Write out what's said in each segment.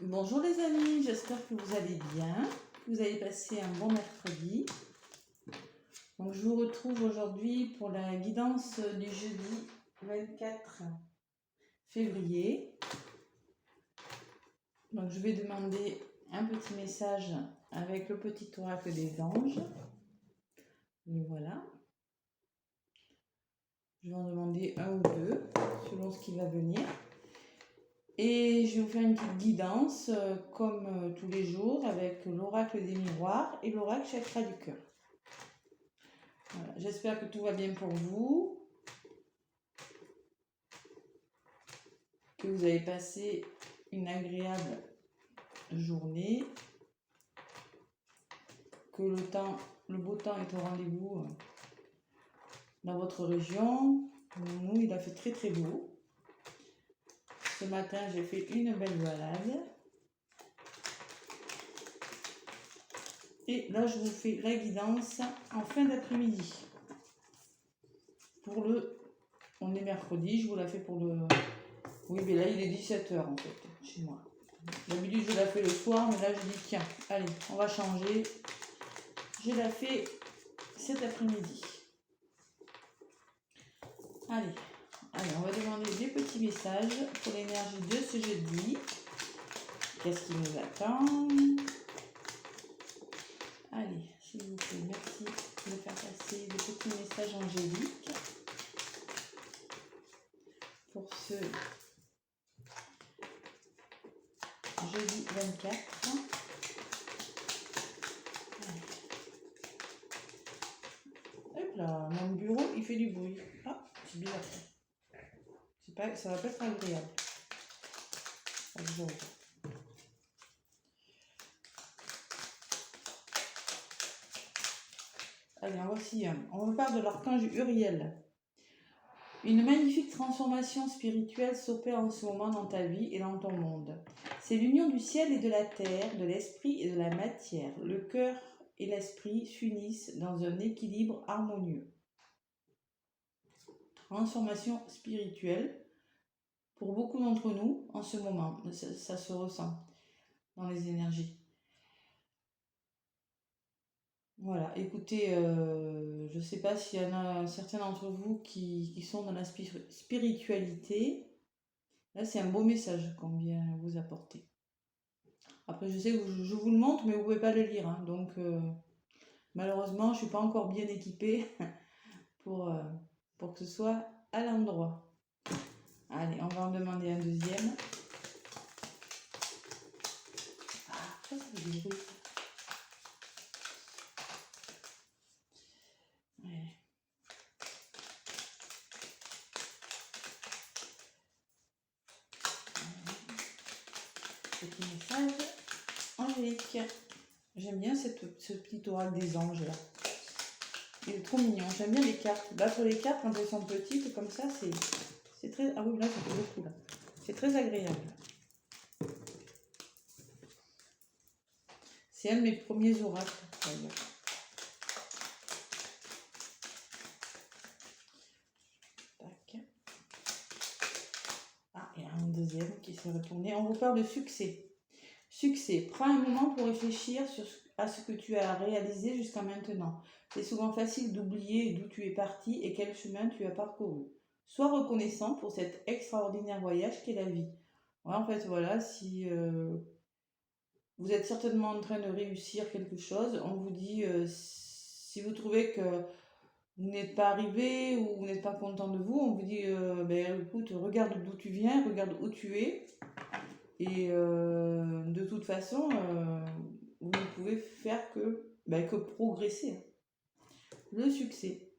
Bonjour les amis, j'espère que vous allez bien, que vous avez passé un bon mercredi. Donc je vous retrouve aujourd'hui pour la guidance du jeudi 24 février. Donc je vais demander un petit message avec le petit oracle des anges. Et voilà. Je vais en demander un ou deux selon ce qui va venir. Et je vais vous faire une petite guidance comme tous les jours avec l'oracle des miroirs et l'oracle chakra du cœur. Voilà. J'espère que tout va bien pour vous, que vous avez passé une agréable journée, que le beau temps est au rendez-vous dans votre région. Nous, il a fait très très beau. Ce matin, j'ai fait une belle balade. Et là, je vous fais la guidance en fin d'après-midi. On est mercredi, je vous la fais pour le... Oui, mais là, il est 17h en fait, chez moi. D'habitude, je la fais le soir, mais là, je dis, tiens, allez, on va changer. Je la fais cet après-midi. Allez, on va demander des petits messages pour l'énergie de ce jeudi. Qu'est-ce qui nous attend? Allez, s'il vous plaît, merci de faire passer des petits messages angéliques pour ce jeudi 24. Hop là, mon bureau, il fait du bruit. Ah, c'est bizarre ça. Ça va pas être agréable. Allez, voici un. On parle de l'archange Uriel. Une magnifique transformation spirituelle s'opère en ce moment dans ta vie et dans ton monde. C'est l'union du ciel et de la terre, de l'esprit et de la matière. Le cœur et l'esprit s'unissent dans un équilibre harmonieux. Transformation spirituelle pour beaucoup d'entre nous en ce moment. Ça se ressent dans les énergies. Voilà, écoutez, je ne sais pas s'il y en a certains d'entre vous qui sont dans la spiritualité. Là, c'est un beau message qu'on vient vous apporter. Après, je sais que je vous le montre, mais vous ne pouvez pas le lire. Hein, donc, malheureusement, je ne suis pas encore bien équipée pour que ce soit à l'endroit. Allez, on va en demander un deuxième. Ah, ça fait du bruit. Petit message angélique. J'aime bien ce petit oracle des anges là. Il est trop mignon. J'aime bien les cartes. Là, pour les cartes, quand elles sont petites, comme ça, c'est très... Ah oui, là, ça fait beaucoup là. C'est très agréable. C'est un de mes premiers oracles, d'ailleurs. Tac. Ah, il y a un deuxième qui s'est retourné. On vous parle de succès. Succès. Prends un moment pour réfléchir à ce que tu as réalisé jusqu'à maintenant. C'est souvent facile d'oublier d'où tu es parti et quel chemin tu as parcouru. Sois reconnaissant pour cet extraordinaire voyage qu'est la vie. Ouais, en fait, voilà, si vous êtes certainement en train de réussir quelque chose, on vous dit, si vous trouvez que vous n'êtes pas arrivé ou vous n'êtes pas content de vous, on vous dit, ben, écoute, regarde d'où tu viens, regarde où tu es. Et de toute façon, vous ne pouvez faire que progresser. Le succès.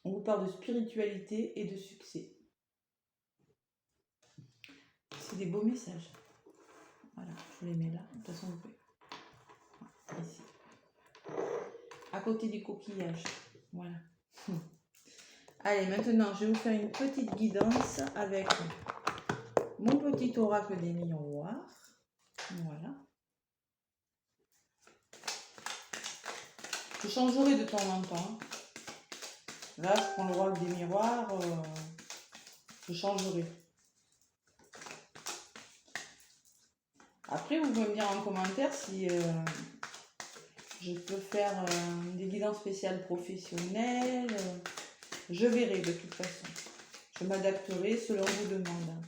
On vous parle de spiritualité et de succès. C'est des beaux messages. Voilà, je les mets là. De toute façon, vous pouvez. Ici. À côté du coquillage. Voilà. Allez, maintenant, je vais vous faire une petite guidance avec mon petit oracle des miroirs. Voilà. Je changerai de temps en temps. Là, je prends l'oracle des miroirs. Je changerai. Après, vous pouvez me dire en commentaire si je peux faire des guidances spéciales professionnelles. Je verrai de toute façon. Je m'adapterai selon vos demandes.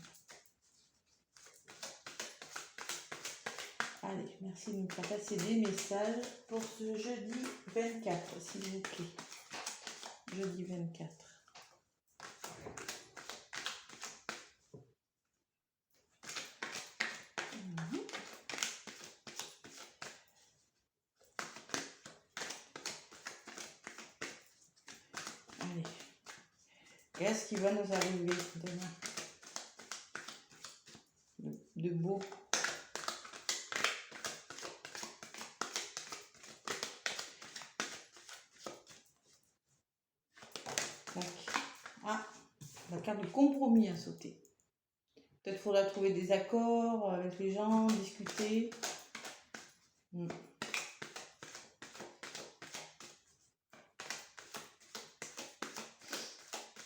Allez, merci de me faire passer des messages pour ce jeudi 24, s'il vous plaît. Jeudi 24. Allez. Qu'est-ce qui va nous arriver demain de beau? Tac. Ah, la carte de compromis a sauté. Peut-être faudra trouver des accords avec les gens, discuter.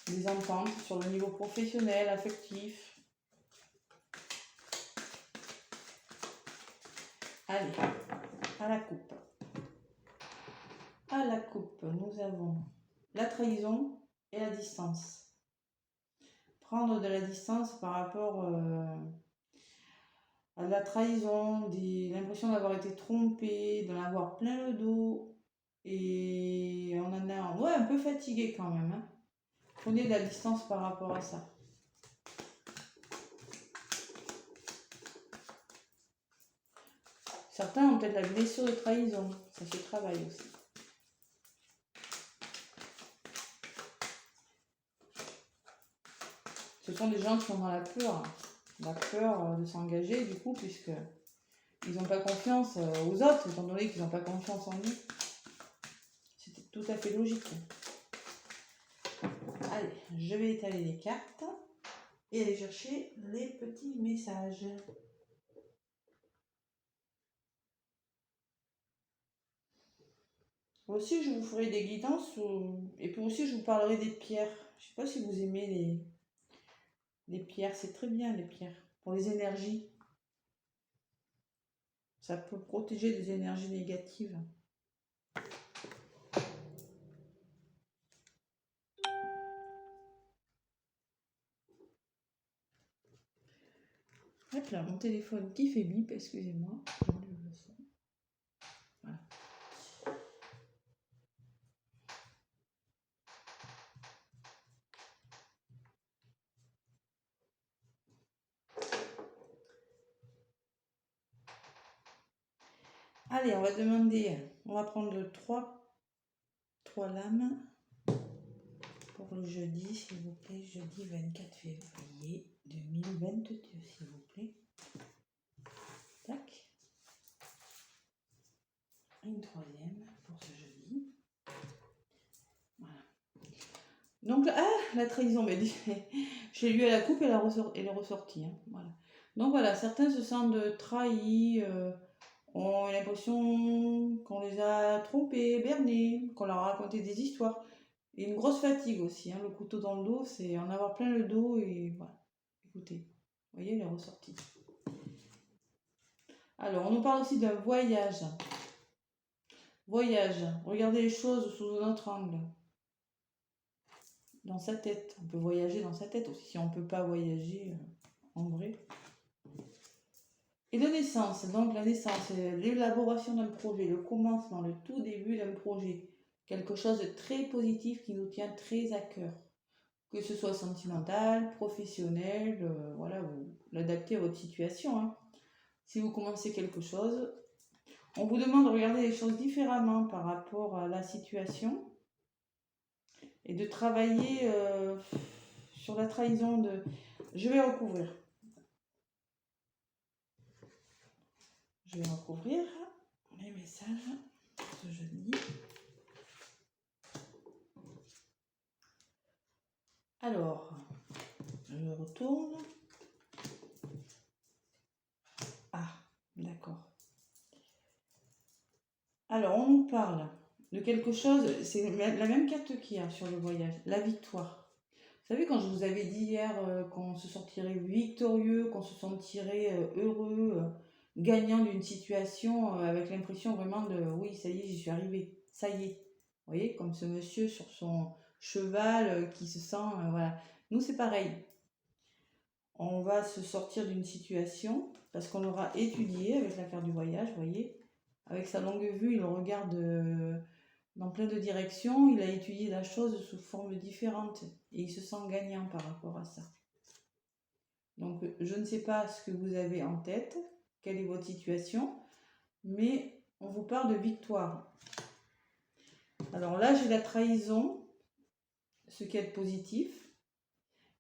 Des ententes sur le niveau professionnel, affectif. Allez, à la coupe. À la coupe, nous avons la trahison et la distance. Prendre de la distance par rapport à la trahison, l'impression d'avoir été trompé, d'en avoir plein le dos. Et on en a un peu fatigué quand même. Hein. Prenez de la distance par rapport à ça. Certains ont peut-être la blessure de trahison. Ça se travaille aussi. Ce sont des gens qui sont dans la peur de s'engager du coup, puisque ils n'ont pas confiance aux autres, étant donné qu'ils n'ont pas confiance en eux. C'était tout à fait logique. Allez, je vais étaler les cartes et aller chercher les petits messages. Aussi, je vous ferai des guidances et puis aussi, je vous parlerai des pierres. Je ne sais pas si vous aimez les pierres. C'est très bien, les pierres, pour les énergies. Ça peut protéger des énergies négatives. Hop là, mon téléphone qui fait bip, excusez-moi. J'enlève le son. Voilà. Allez, on va prendre trois lames pour le jeudi, s'il vous plaît, jeudi 24 février 2022, s'il vous plaît. Tac. Une troisième pour ce jeudi. Voilà. Donc, la trahison, mais j'ai lu à la coupe et elle est ressortie. Hein, voilà. Donc voilà, certains se sentent trahis, ont l'impression qu'on les a trompés, bernés, qu'on leur a raconté des histoires. Et une grosse fatigue aussi, hein, le couteau dans le dos, c'est en avoir plein le dos et voilà. Écoutez, vous voyez, elle est ressortie. Alors, on nous parle aussi d'un voyage. Voyage, regardez les choses sous un autre angle. Dans sa tête, on peut voyager dans sa tête aussi, si on ne peut pas voyager en vrai. Et de naissance, donc la naissance, l'élaboration d'un projet, le commencement, le tout début d'un projet. Quelque chose de très positif qui nous tient très à cœur. Que ce soit sentimental, professionnel, voilà, vous l'adaptez à votre situation. Hein. Si vous commencez quelque chose, on vous demande de regarder les choses différemment par rapport à la situation et de travailler sur la trahison de... Je vais recouvrir. Je vais recouvrir les messages ce jeudi. Alors, je retourne. Ah, d'accord. Alors, on nous parle de quelque chose, c'est la même carte qu'il y a sur le voyage, la victoire. Vous savez, quand je vous avais dit hier qu'on se sentirait victorieux, qu'on se sentirait heureux, gagnant d'une situation avec l'impression vraiment de oui, ça y est, j'y suis arrivée, ça y est. Vous voyez, comme ce monsieur sur son cheval qui se sent, voilà. Nous, c'est pareil. On va se sortir d'une situation parce qu'on aura étudié avec la carte du voyage, vous voyez. Avec sa longue vue, il regarde dans plein de directions, il a étudié la chose sous forme différente et il se sent gagnant par rapport à ça. Donc, je ne sais pas ce que vous avez en tête, quelle est votre situation, mais on vous parle de victoire. Alors là, j'ai la trahison, ce qui est positif,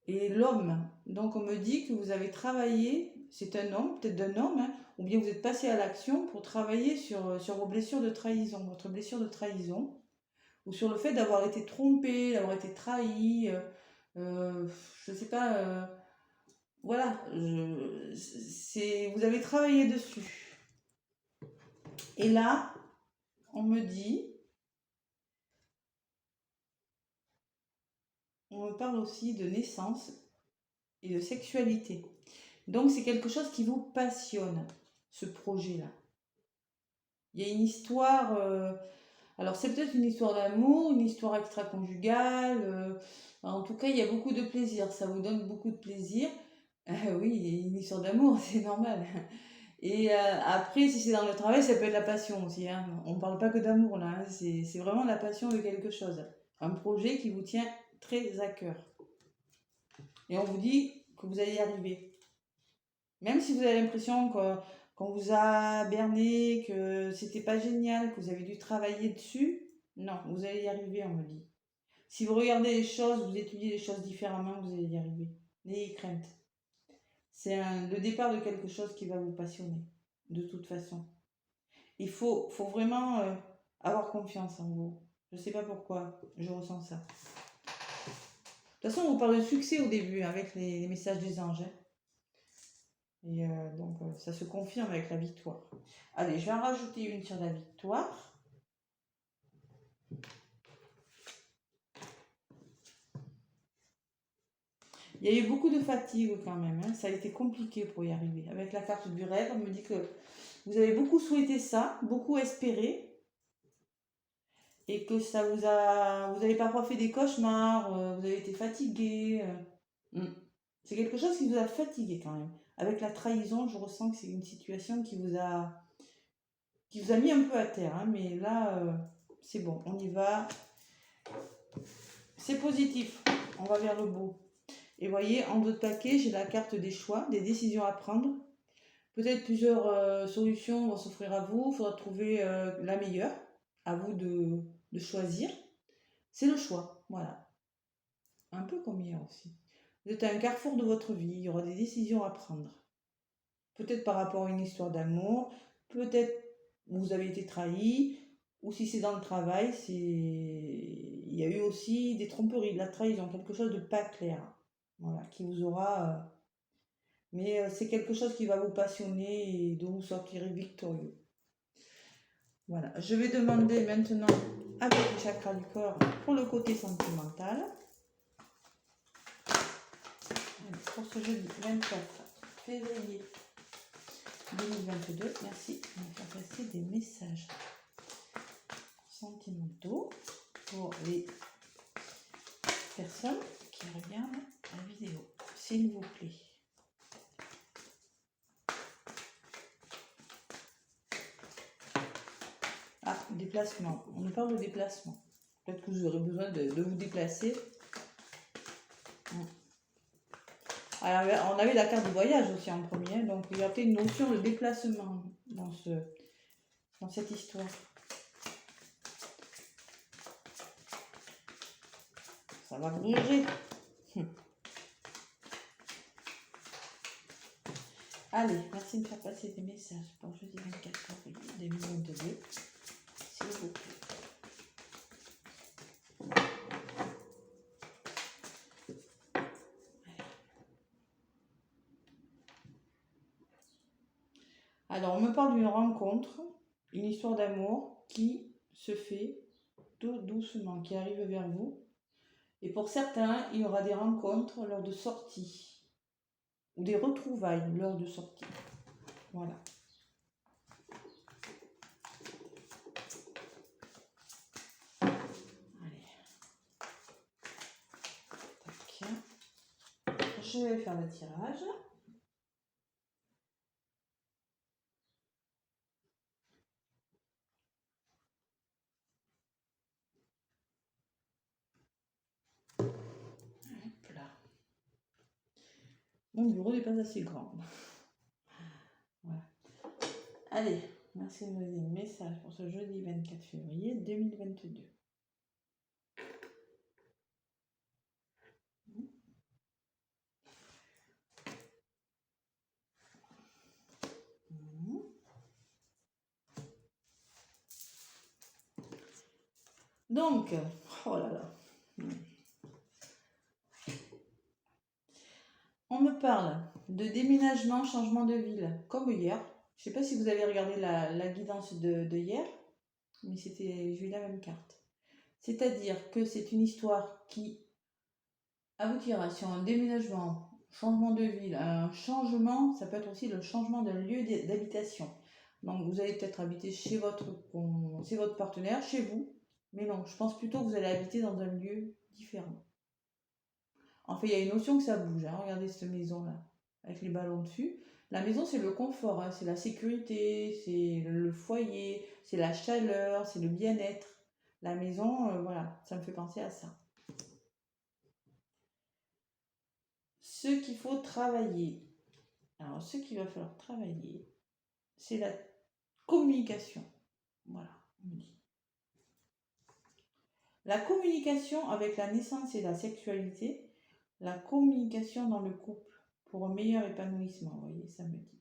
et l'homme. Donc, on me dit que vous avez travaillé, c'est un homme, peut-être d'un homme, hein, ou bien vous êtes passé à l'action pour travailler sur vos blessures de trahison, votre blessure de trahison, ou sur le fait d'avoir été trompé, d'avoir été trahi, je ne sais pas, voilà, vous avez travaillé dessus. Et là, on me dit, on me parle aussi de naissance et de sexualité. Donc c'est quelque chose qui vous passionne, ce projet-là. Il y a une histoire, alors c'est peut-être une histoire d'amour, une histoire extra-conjugale, en tout cas il y a beaucoup de plaisir, ça vous donne beaucoup de plaisir. Oui, il y a une histoire d'amour, c'est normal. Et après, si c'est dans le travail, ça peut être la passion aussi, hein. On ne parle pas que d'amour là, hein. C'est vraiment la passion de quelque chose. Un projet qui vous tient très à cœur. Et on vous dit que vous allez y arriver. Même si vous avez l'impression qu'on vous a berné, que c'était pas génial, que vous avez dû travailler dessus, non, vous allez y arriver, on me dit. Si vous regardez les choses, vous étudiez les choses différemment, vous allez y arriver. N'ayez crainte. C'est le départ de quelque chose qui va vous passionner, de toute façon. Il faut vraiment avoir confiance en vous. Je ne sais pas pourquoi, je ressens ça. De toute façon, on vous parle de succès au début, avec les messages des anges, hein. Et donc, ça se confirme avec la victoire. Allez, je vais en rajouter une sur la victoire. Il y a eu beaucoup de fatigue quand même, hein. Ça a été compliqué pour y arriver. Avec la carte du rêve, on me dit que vous avez beaucoup souhaité ça, beaucoup espéré. Et que ça vous avez parfois fait des cauchemars, vous avez été fatigué. C'est quelque chose qui vous a fatigué quand même. Avec la trahison, je ressens que c'est une situation qui vous a mis un peu à terre, hein, mais là, c'est bon, on y va. C'est positif, on va vers le beau. Et vous voyez, en dos de paquet, j'ai la carte des choix, des décisions à prendre. Peut-être plusieurs solutions vont s'offrir à vous, il faudra trouver la meilleure, à vous de choisir. C'est le choix, voilà. Un peu comme hier aussi. Vous êtes à un carrefour de votre vie, il y aura des décisions à prendre. Peut-être par rapport à une histoire d'amour, peut-être vous avez été trahi, ou si c'est dans le travail, il y a eu aussi des tromperies, de la trahison, quelque chose de pas clair. Voilà, qui vous aura... mais c'est quelque chose qui va vous passionner et dont vous sortirez victorieux. Voilà, je vais demander maintenant avec le chakra du corps pour le côté sentimental. Pour ce jeudi 24 février 2022, merci de me faire passer des messages sentimentaux pour les personnes qui regardent la vidéo, s'il vous plaît. Ah, déplacement. On nous parle de déplacement. Peut-être que vous aurez besoin de vous déplacer. Alors, on avait la carte du voyage aussi en premier, donc il y a peut-être une notion de déplacement dans cette histoire. Ça va bouger. Allez, merci de me faire passer des messages pour jeudi 24 février 2022, s'il vous plaît. Alors, on me parle d'une rencontre, une histoire d'amour qui se fait tout doucement, qui arrive vers vous. Et pour certains, il y aura des rencontres lors de sorties ou des retrouvailles lors de sorties. Voilà. je vais faire le tirage. Hop là. Mon bureau n'est pas assez grand. Voilà. Allez, merci de me donner le message pour ce jeudi 24 février 2022. Donc, oh là là. On me parle de déménagement, changement de ville, comme hier. Je ne sais pas si vous avez regardé la guidance de hier, mais j'ai eu la même carte. C'est-à-dire que c'est une histoire qui aboutira sur un déménagement, changement de ville, un changement, ça peut être aussi le changement d'un lieu d'habitation. Donc vous allez peut-être habiter chez votre partenaire, chez vous, mais non, je pense plutôt que vous allez habiter dans un lieu différent. En fait, il y a une notion que ça bouge, hein. Regardez cette maison-là, avec les ballons dessus. La maison, c'est le confort, hein. C'est la sécurité, c'est le foyer, c'est la chaleur, c'est le bien-être. La maison, voilà, ça me fait penser à ça. Ce qu'il faut travailler. Alors, ce qu'il va falloir travailler, c'est la communication. Voilà, on me dit. La communication avec la naissance et la sexualité, la communication dans le couple pour un meilleur épanouissement, vous voyez, ça me dit.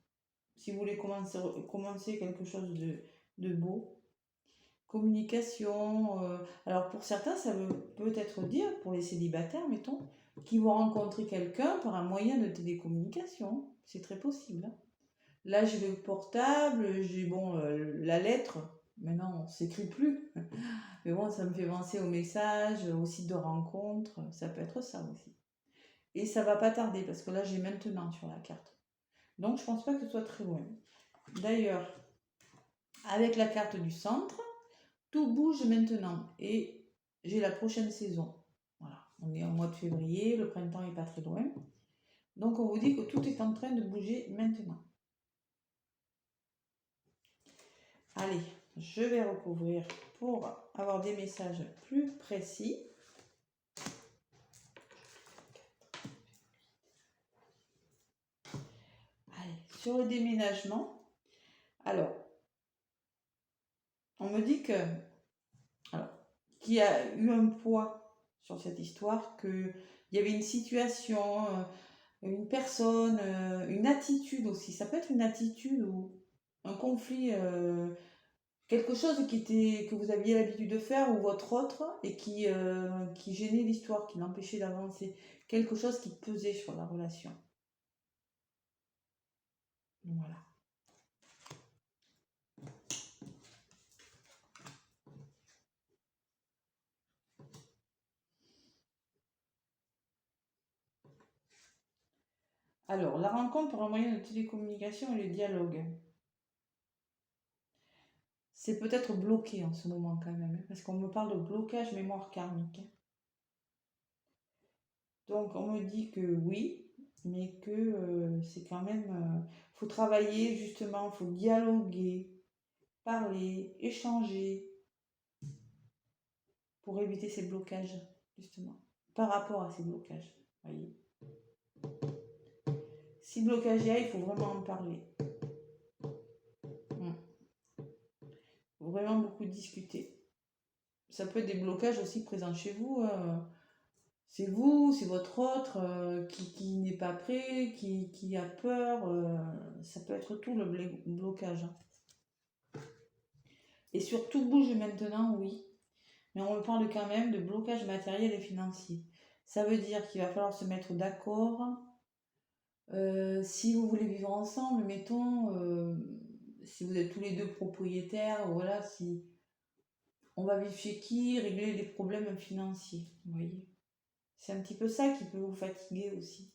Si vous voulez commencer quelque chose de beau, communication. Alors pour certains, ça veut peut-être dire, pour les célibataires, mettons, qu'ils vont rencontrer quelqu'un par un moyen de télécommunication. C'est très possible. Hein. Là, j'ai le portable, j'ai la lettre. Maintenant, on ne s'écrit plus. Mais bon, ça me fait penser aux messages, aux sites de rencontres. Ça peut être ça aussi. Et ça va pas tarder parce que là, j'ai maintenant sur la carte. Donc, je pense pas que ce soit très loin. D'ailleurs, avec la carte du centre, tout bouge maintenant et j'ai la prochaine saison. Voilà, on est en mois de février, le printemps n'est pas très loin. Donc, on vous dit que tout est en train de bouger maintenant. Allez, je vais recouvrir pour avoir des messages plus précis. Allez, sur le déménagement, alors, on me dit qu'il y a eu un poids sur cette histoire, qu'il y avait une situation, une personne, une attitude aussi. Ça peut être une attitude ou un conflit, quelque chose que vous aviez l'habitude de faire ou votre autre et qui gênait l'histoire, qui l'empêchait d'avancer. Quelque chose qui pesait sur la relation. Voilà. Alors, la rencontre par un moyen de télécommunication et le dialogue. C'est peut-être bloqué en ce moment quand même, parce qu'on me parle de blocage mémoire karmique. Donc, on me dit que oui, mais que c'est quand même... faut travailler justement, faut dialoguer, parler, échanger, pour éviter ces blocages, justement, par rapport à ces blocages, voyez. Si blocage y a, il faut vraiment en parler. Il faut vraiment beaucoup discuter. Ça peut être des blocages aussi présents chez vous. C'est vous, c'est votre autre qui n'est pas prêt, qui a peur. Ça peut être tout le blocage. Hein. Et surtout bouge maintenant, oui. Mais on me parle quand même de blocage matériel et financier. Ça veut dire qu'il va falloir se mettre d'accord. Si vous voulez vivre ensemble, mettons, si vous êtes tous les deux propriétaires, voilà, si on va vivre chez qui, régler les problèmes financiers, vous voyez. C'est un petit peu ça qui peut vous fatiguer aussi.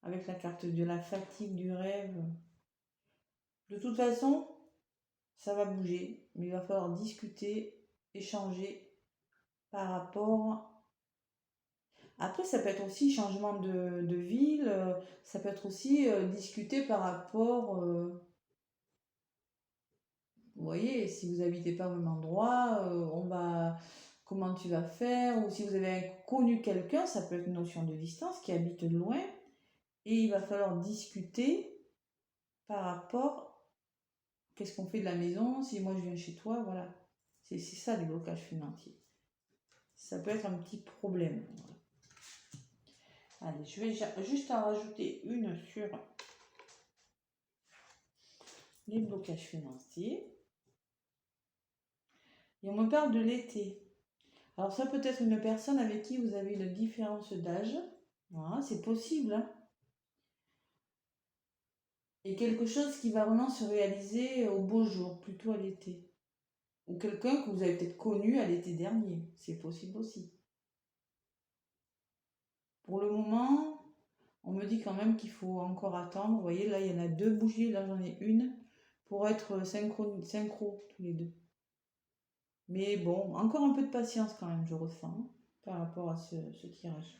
Avec la carte de la fatigue, du rêve. De toute façon, ça va bouger, mais il va falloir discuter, échanger par rapport... Après, ça peut être aussi changement de ville, ça peut être aussi discuter par rapport, vous voyez, si vous habitez pas au même endroit, comment tu vas faire, ou si vous avez connu quelqu'un, ça peut être une notion de distance qui habite loin, et il va falloir discuter par rapport, qu'est-ce qu'on fait de la maison, si moi je viens chez toi, voilà. C'est ça le blocage financier. Ça peut être un petit problème. Allez, je vais juste en rajouter une sur les blocages financiers. Et on me parle de l'été. Alors ça peut être une personne avec qui vous avez une différence d'âge. Voilà, c'est possible, hein. Et quelque chose qui va vraiment se réaliser au beau jour, plutôt à l'été. Ou quelqu'un que vous avez peut-être connu à l'été dernier. C'est possible aussi. Pour le moment, on me dit quand même qu'il faut encore attendre. Vous voyez, là, il y en a 2 bougies, là, j'en ai une, pour être synchro tous les deux. Mais bon, encore un peu de patience quand même, je ressens, par rapport à ce tirage.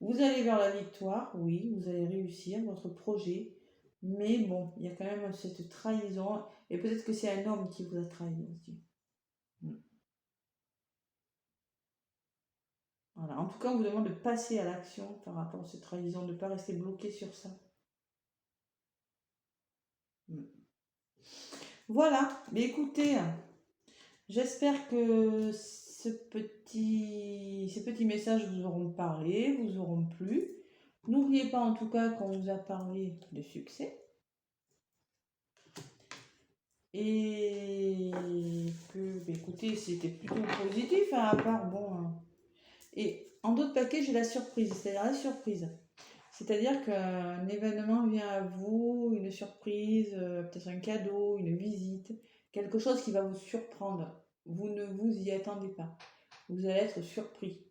Vous allez vers la victoire, oui, vous allez réussir votre projet, mais bon, il y a quand même cette trahison, et peut-être que c'est un homme qui vous a trahi aussi. Voilà. En tout cas, on vous demande de passer à l'action par rapport à cette trahison, de ne pas rester bloqué sur ça. Voilà, mais écoutez, j'espère que ces petits messages vous auront parlé, vous auront plu. N'oubliez pas en tout cas qu'on vous a parlé de succès. Et que, écoutez, c'était plutôt positif, hein, à part, bon. Et en d'autres paquets, j'ai la surprise, c'est-à-dire la surprise. C'est-à-dire qu'un événement vient à vous, une surprise, peut-être un cadeau, une visite, quelque chose qui va vous surprendre. Vous ne vous y attendez pas. Vous allez être surpris.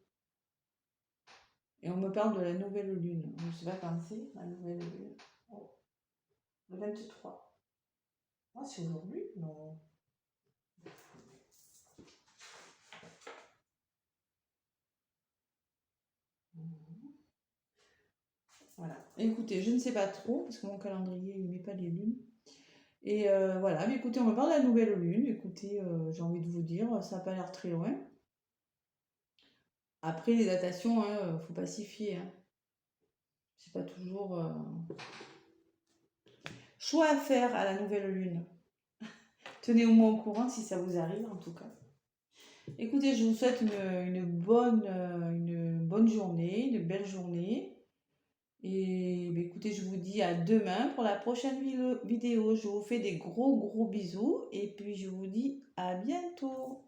Et on me parle de la nouvelle lune. Je ne sais pas quand c'est, la nouvelle lune. Oh, le 23. Ah, c'est aujourd'hui? Non. Voilà. Écoutez, je ne sais pas trop, parce que mon calendrier ne met pas les lunes. Et voilà, mais écoutez, on me parle de la nouvelle lune. Écoutez, j'ai envie de vous dire, ça n'a pas l'air très loin. Après, les datations, hein, faut pas s'y fier, hein. C'est pas toujours choix à faire à la nouvelle lune. Tenez-moi au courant si ça vous arrive, en tout cas. Écoutez, je vous souhaite une bonne journée, une belle journée. Et écoutez, je vous dis à demain pour la prochaine vidéo. Je vous fais des gros bisous et puis je vous dis à bientôt.